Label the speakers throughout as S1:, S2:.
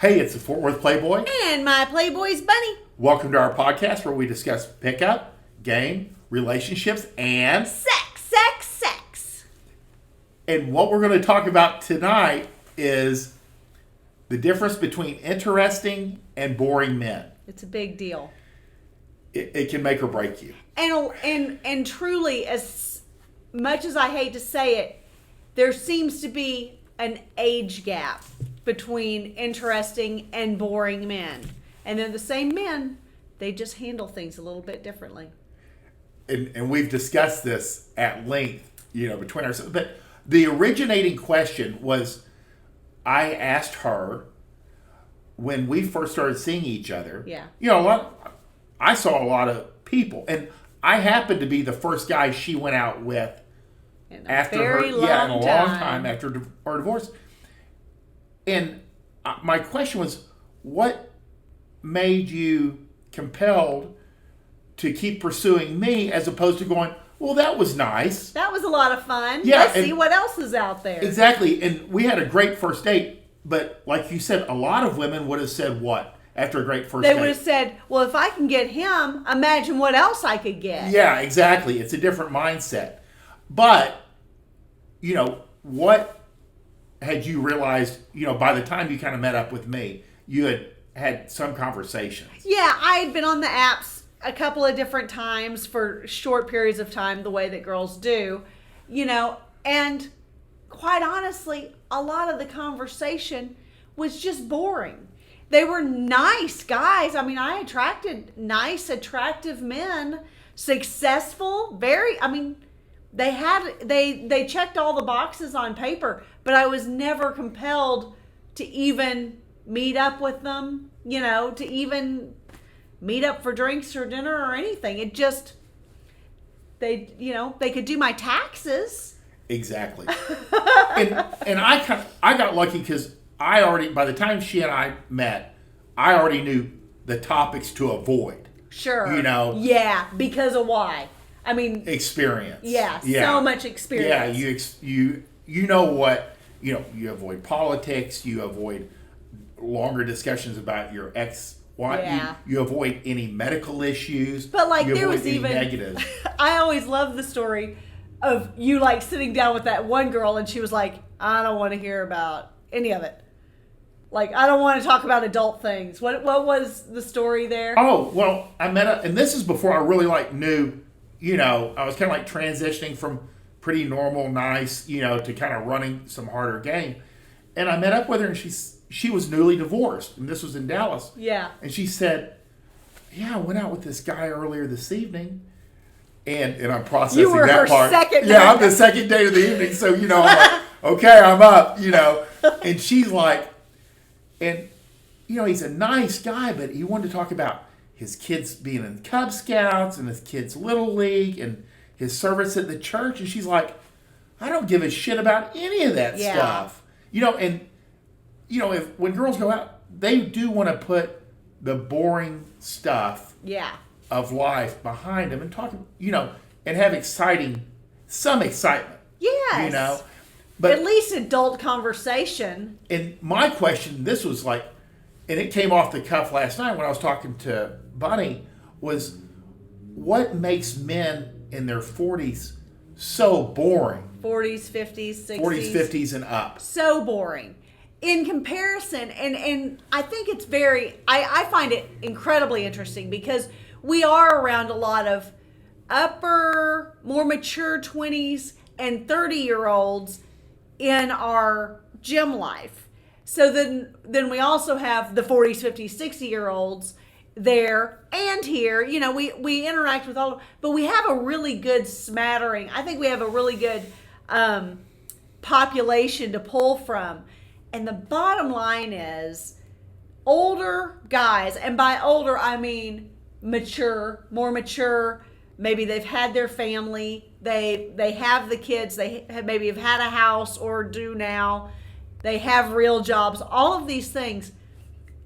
S1: Hey, it's the Fort Worth Playboy.
S2: And my Playboys Bunny.
S1: Welcome to our podcast where we discuss pickup, game, relationships, and
S2: Sex.
S1: And what we're going to talk about tonight is the difference between interesting and boring men.
S2: It's a big deal.
S1: It can make or break you.
S2: And truly, as much as I hate to say it, there seems to be an age gap between interesting and boring men. And they're the same men, they just handle things a little bit differently.
S1: And we've discussed this at length, between ourselves. But the originating question was, I asked her when we first started seeing each other.
S2: Yeah.
S1: I saw a lot of people, and I happened to be the first guy she went out with
S2: In a long
S1: time after our divorce. And my question was, what made you compelled to keep pursuing me as opposed to going, well, that was nice.
S2: That was a lot of fun.
S1: Yeah,
S2: Let's see what else is out there.
S1: Exactly. And we had a great first date. But like you said, a lot of women would have said what after a great first date?
S2: They would have said, well, if I can get him, imagine what else I could get.
S1: Yeah, exactly. It's a different mindset. But, what had you realized, by the time you kind of met up with me, you had some conversations.
S2: Yeah, I had been on the apps a couple of different times for short periods of time, the way that girls do, and quite honestly, a lot of the conversation was just boring. They were nice guys. I mean, I attracted nice, attractive men, successful, they checked all the boxes on paper, but I was never compelled to even meet up with them, to even meet up for drinks or dinner or anything. It just, they could do my taxes.
S1: Exactly. and I got lucky because by the time she and I met, I already knew the topics to avoid.
S2: Sure.
S1: Yeah,
S2: because of why? I mean,
S1: experience.
S2: Yeah, so much experience.
S1: Yeah, you know what, you avoid politics, you avoid longer discussions about your ex-wife, you avoid any medical issues.
S2: But
S1: you
S2: there
S1: avoid
S2: was
S1: any
S2: even
S1: negatives.
S2: I always love the story of you sitting down with that one girl and she was like, I don't want to hear about any of it. I don't want to talk about adult things. What was the story there?
S1: Oh, well, I met up, and this is before I really knew, I was kind of transitioning from pretty normal, nice, to kind of running some harder game. And I met up with her, and she was newly divorced, and this was in Dallas.
S2: Yeah.
S1: And she said, yeah, I went out with this guy earlier this evening. And I'm processing
S2: you were
S1: that
S2: her
S1: part.
S2: Second
S1: yeah, I'm the second date of the evening, so, I'm like, okay, I'm up, And she's like, and, he's a nice guy, but he wanted to talk about his kids being in Cub Scouts and his kids' Little League and his service at the church. And she's like, I don't give a shit about any of that stuff. When girls go out, they do want to put the boring stuff of life behind them and talk, and have some excitement.
S2: Yes.
S1: But
S2: at least adult conversation.
S1: And my question, this was and it came off the cuff last night when I was talking to Bunny, was what makes men in their 40s so boring?
S2: 40s, 50s, 60s.
S1: 40s, 50s, and up.
S2: So boring. In comparison, and I think it's I find it incredibly interesting because we are around a lot of upper, more mature 20s and 30-year-olds in our gym life. So then we also have the 40s, 50s, 60-year-olds there and here. We interact with all, but we have a really good smattering. I think we have a really good population to pull from. And the bottom line is older guys, and by older I mean mature, more mature. Maybe they've had their family, they have the kids, maybe have had a house or do now, they have real jobs. All of these things,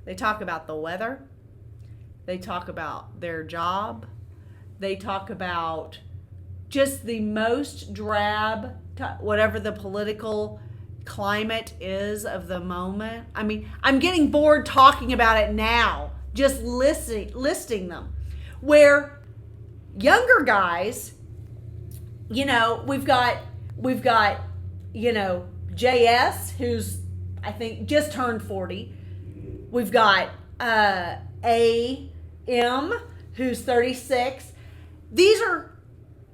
S2: they talk about the weather, they talk about their job, they talk about just the most drab, whatever the political climate is of the moment. I mean, I'm getting bored talking about it now, just listing them. Where younger guys, you know, we've got, you know, JS, who's, I think, just turned 40. We've got AM, who's 36. These are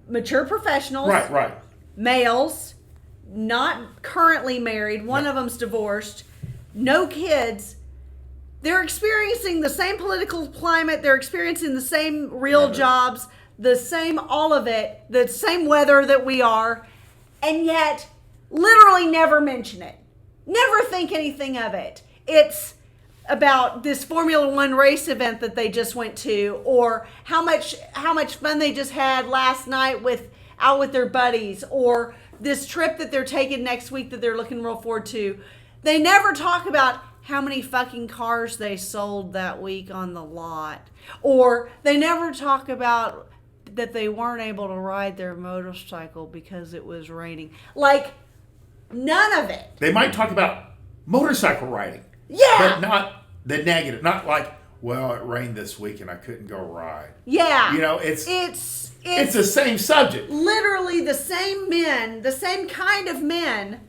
S2: mature professionals.
S1: Right.
S2: Males, not currently married. One of them's divorced. No kids. They're experiencing the same political climate. They're experiencing the same real jobs, the same all of it, the same weather that we are, and yet literally never mention it. Never think anything of it. It's about this Formula One race event that they just went to, or how much fun they just had last night out with their buddies, or this trip that they're taking next week that they're looking real forward to. They never talk about how many fucking cars they sold that week on the lot, or they never talk about that they weren't able to ride their motorcycle because it was raining. Like, none of it.
S1: They might talk about motorcycle riding.
S2: Yeah.
S1: But not the negative. Not like, well, it rained this week and I couldn't go ride.
S2: Yeah.
S1: You know, it's the same subject.
S2: Literally the same men, the same kind of men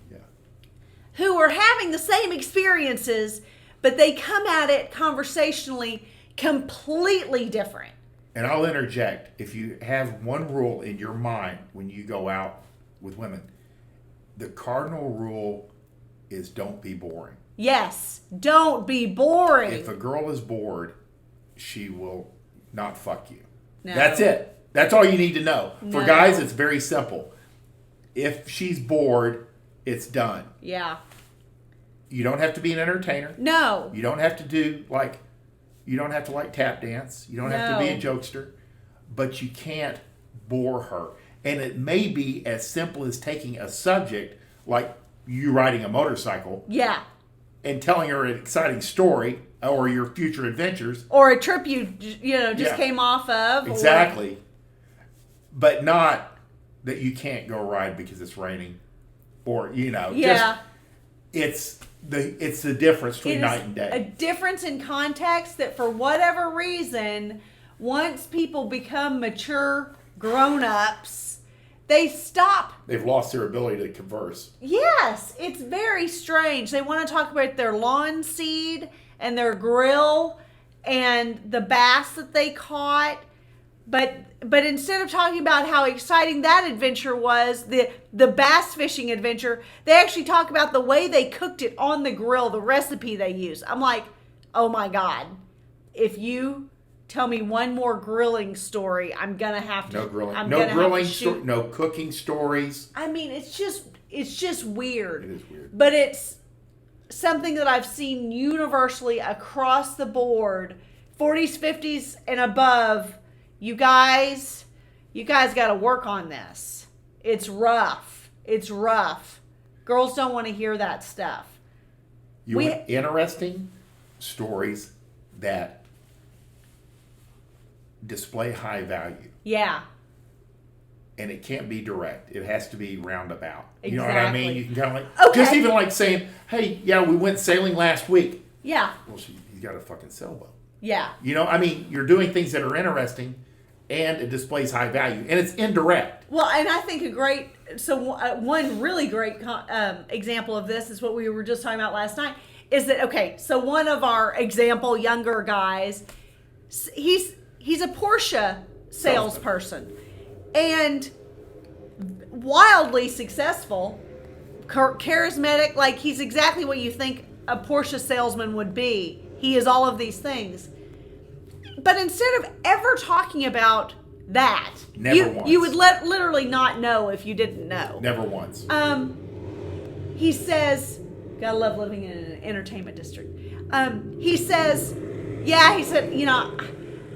S2: who are having the same experiences, but they come at it conversationally completely different.
S1: And I'll interject. If you have one rule in your mind when you go out with women, the cardinal rule is don't be boring.
S2: Yes, don't be boring.
S1: If a girl is bored, she will not fuck you.
S2: No.
S1: That's it. That's all you need to know.
S2: No.
S1: For guys, it's very simple. If she's bored, it's done.
S2: Yeah.
S1: You don't have to be an entertainer.
S2: No.
S1: You don't have to like tap dance. You don't have to be a jokester. But you can't bore her. And it may be as simple as taking a subject like you riding a motorcycle.
S2: Yeah.
S1: And telling her an exciting story or your future adventures.
S2: Or a trip you just came off of.
S1: Exactly. But not that you can't go ride because it's raining. Or, just it's the difference between night and day.
S2: A difference in context that for whatever reason, once people become mature grown-ups, they stop.
S1: They've lost their ability to converse.
S2: Yes, it's very strange. They want to talk about their lawn seed and their grill and the bass that they caught. But instead of talking about how exciting that adventure was, the bass fishing adventure, they actually talk about the way they cooked it on the grill, the recipe they used. I'm like, oh my God, if you tell me one more grilling story, I'm gonna have to.
S1: No grilling. No cooking stories.
S2: I mean, it's just weird.
S1: It is weird.
S2: But it's something that I've seen universally across the board, 40s, 50s, and above. You guys got to work on this. It's rough. Girls don't want to hear that stuff.
S1: You want interesting stories that display high value.
S2: Yeah.
S1: And it can't be direct. It has to be roundabout.
S2: Exactly.
S1: You know what I mean? You can kind of like, just even like saying, hey, yeah, we went sailing last week.
S2: Yeah.
S1: Well, you got a fucking sailboat.
S2: Yeah.
S1: You're doing things that are interesting and it displays high value. And it's indirect.
S2: Well, and I think one really great example of this is what we were just talking about last night, is that, okay, so one of our example younger guys, he's a Porsche salesperson and wildly successful, charismatic, like he's exactly what you think a Porsche salesman would be. He is all of these things. But instead of ever talking about that, you would literally not know if you didn't know.
S1: Never once.
S2: He says, gotta love living in an entertainment district. He said,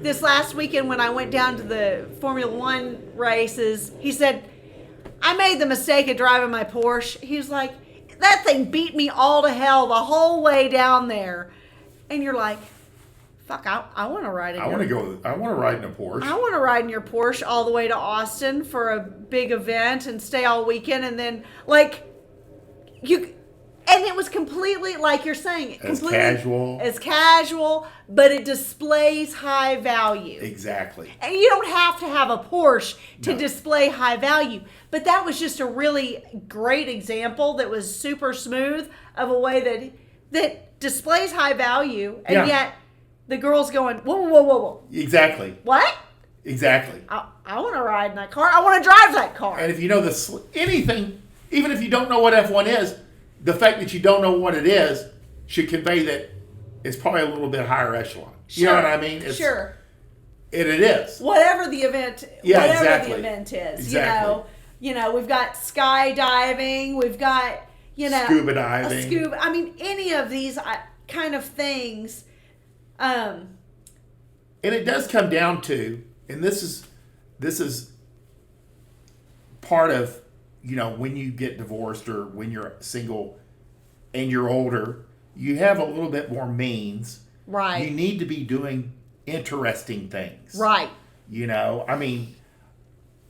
S2: this last weekend when I went down to the Formula One races, he said, I made the mistake of driving my Porsche. He was like, that thing beat me all to hell the whole way down there. And you're like, fuck, I want to ride in
S1: I want to ride in a Porsche.
S2: I want to ride in your Porsche all the way to Austin for a big event and stay all weekend. And then, like, And it was completely, like you're saying,
S1: As
S2: completely
S1: casual.
S2: As casual, but it displays high value.
S1: Exactly.
S2: And you don't have to have a Porsche to
S1: No.
S2: display high value. But that was just a really great example that was super smooth of a way that displays high value, and
S1: Yeah.
S2: yet the girl's going, whoa, whoa, whoa, whoa.
S1: Exactly.
S2: What?
S1: Exactly.
S2: I want to ride in that car. I want to drive that car.
S1: And if you know anything, even if you don't know what F1 is, the fact that you don't know what it is should convey that it's probably a little bit higher echelon. You know what I mean?
S2: Sure.
S1: It is.
S2: Whatever the event,
S1: Yeah,
S2: whatever
S1: exactly.
S2: the event is,
S1: Exactly.
S2: you know, we've got skydiving, we've got,
S1: Scuba diving.
S2: I mean, any of these kind of things.
S1: And it does come down to, and this is part of, when you get divorced or when you're single and you're older, you have a little bit more means.
S2: Right.
S1: You need to be doing interesting things.
S2: Right.
S1: I mean,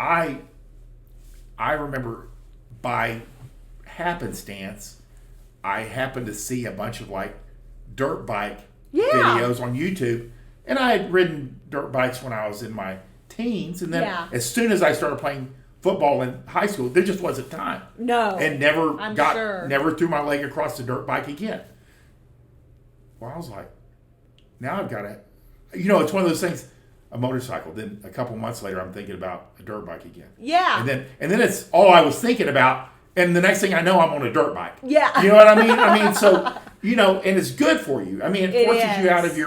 S1: I remember by happenstance, I happened to see a bunch of like dirt bike videos on YouTube, and I had ridden dirt bikes when I was in my teens, and then as soon as I started playing football in high school, there just wasn't time.
S2: No.
S1: And never
S2: sure.
S1: never threw my leg across the dirt bike again. Well, I was like, now I've got to, it's one of those things, a motorcycle. Then a couple months later, I'm thinking about a dirt bike again.
S2: Yeah.
S1: And then it's all I was thinking about. And the next thing I know, I'm on a dirt bike.
S2: Yeah.
S1: You know what I mean? So, and it's good for you. I mean, it forces you out of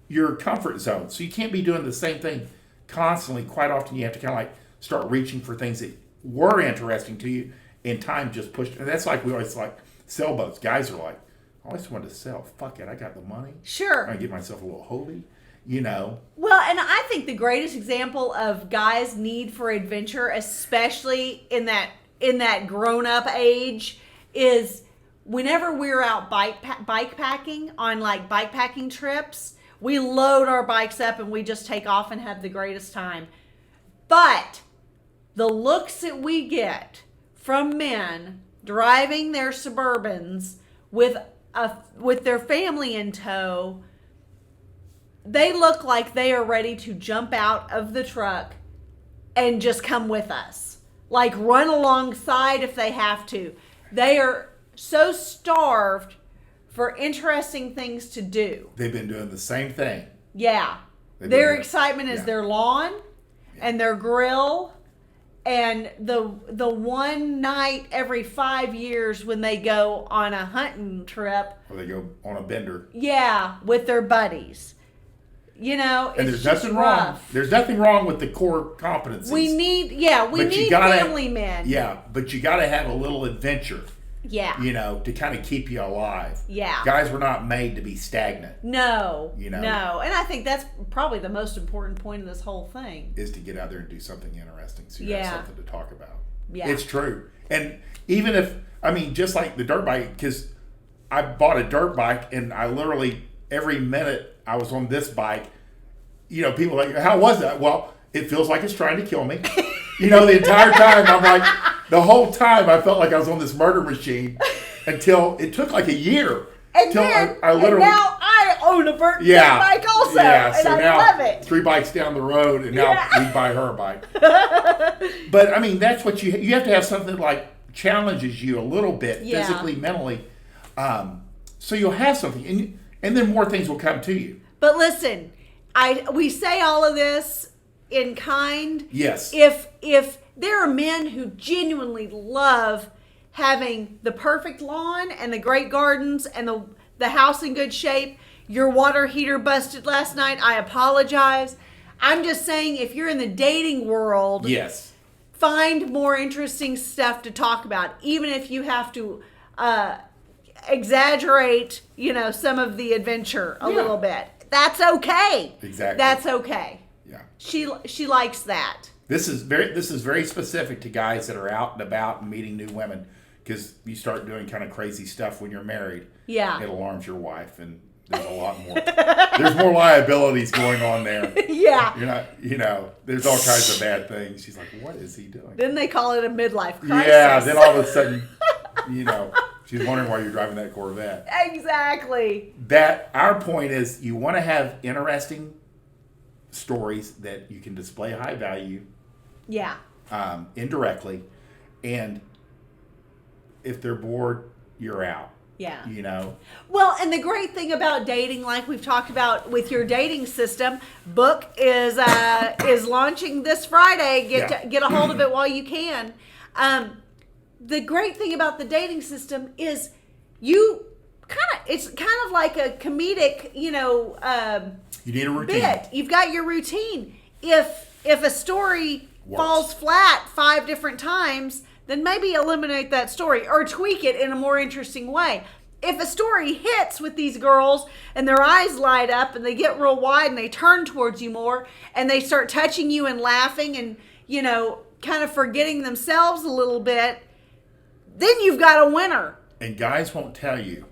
S1: your comfort zone. So you can't be doing the same thing constantly. Quite often you have to kind of like start reaching for things that were interesting to you, and time just pushed. And that's like we always like sailboats. Guys are like, I always wanted to sail. Fuck it, I got the money.
S2: Sure.
S1: I get myself a little hobie,
S2: Well, and I think the greatest example of guys' need for adventure, especially in that grown-up age, is whenever we're out bike packing on like bike packing trips, we load our bikes up and we just take off and have the greatest time. But the looks that we get from men driving their Suburbans with their family in tow, they look like they are ready to jump out of the truck and just come with us. Like run alongside if they have to. They are so starved for interesting things to do.
S1: They've been doing the same thing.
S2: Yeah. Their excitement is their lawn and their grill and the one night every 5 years when they go on a hunting trip.
S1: Or they go on a bender.
S2: Yeah, with their buddies.
S1: And
S2: it's
S1: there's nothing wrong. There's nothing wrong with the core competencies.
S2: We need family men.
S1: Yeah, but you got to have a little adventure.
S2: Yeah.
S1: To kind of keep you alive.
S2: Yeah.
S1: Guys were not made to be stagnant.
S2: No. No. And I think that's probably the most important point of this whole thing.
S1: Is to get out there and do something interesting so you have something to talk about.
S2: Yeah.
S1: It's true. And even if, just like the dirt bike, because I bought a dirt bike and I literally, every minute I was on this bike, people are like, how was that? Well, it feels like it's trying to kill me. The entire time I'm like, the whole time I felt like I was on this murder machine until it took like a year.
S2: And then, I literally, and now I own a dirt bike also. Yeah, so and I love it.
S1: 3 bikes down the road and now we buy her a bike. But that's what you have to have something that like challenges you a little bit physically, mentally. So you'll have something and then more things will come to you.
S2: But listen, we say all of this in kind.
S1: Yes.
S2: If there are men who genuinely love having the perfect lawn and the great gardens and the house in good shape, your water heater busted last night, I apologize. I'm just saying if you're in the dating world, find more interesting stuff to talk about, even if you have to exaggerate, some of the adventure a little bit. That's okay.
S1: Exactly.
S2: That's okay.
S1: Yeah.
S2: She likes that.
S1: This is very specific to guys that are out and about and meeting new women, because you start doing kind of crazy stuff when you're married.
S2: Yeah.
S1: It alarms your wife, and there's a lot more. There's more liabilities going on there.
S2: Yeah.
S1: You're not, there's all kinds of bad things. She's like, what is he doing?
S2: Then they call it a midlife crisis.
S1: Yeah. Then all of a sudden, She's wondering why you're driving that Corvette.
S2: Exactly.
S1: That our point is you want to have interesting stories that you can display high value.
S2: Yeah.
S1: Indirectly, and if they're bored, you're out.
S2: Yeah.
S1: You know?
S2: Well, and the great thing about dating, like we've talked about with your dating system, Book is launching this Friday. Get a hold of it while you can. The great thing about the dating system is it's kind of like a comedic,
S1: you need a routine.
S2: bit. You've got your routine. If a story falls flat 5 different times, then maybe eliminate that story or tweak it in a more interesting way. If a story hits with these girls and their eyes light up and they get real wide and they turn towards you more and they start touching you and laughing and, kind of forgetting themselves a little bit, then you've got a winner.
S1: And guys won't tell you.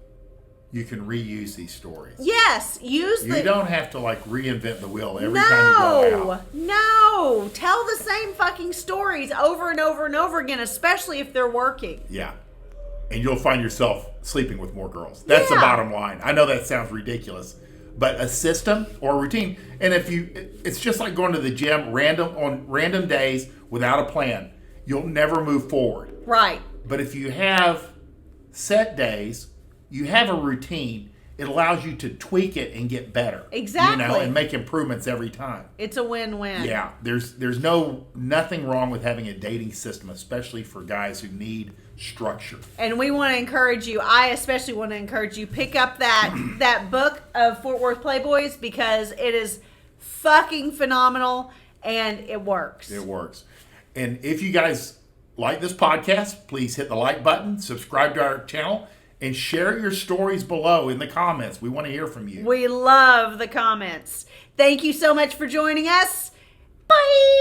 S1: You can reuse these stories.
S2: Yes, You
S1: don't have to reinvent the wheel every time you go out.
S2: No. Tell the same fucking stories over and over and over again, especially if they're working.
S1: Yeah. And you'll find yourself sleeping with more girls. That's the bottom line. I know that sounds ridiculous, but a system or a routine, and it's just like going to the gym on random days without a plan. You'll never move forward.
S2: Right.
S1: But if you have set days, you have a routine, it allows you to tweak it and get better.
S2: Exactly.
S1: And make improvements every time.
S2: It's a win-win.
S1: Yeah. There's nothing wrong with having a dating system, especially for guys who need structure.
S2: And we want to encourage you, I especially want to encourage you, pick up that book of Fort Worth Playboys because it is fucking phenomenal and it works.
S1: It works. And if you guys like this podcast, please hit the like button, subscribe to our channel, and share your stories below in the comments. We want to hear from you.
S2: We love the comments. Thank you so much for joining us. Bye.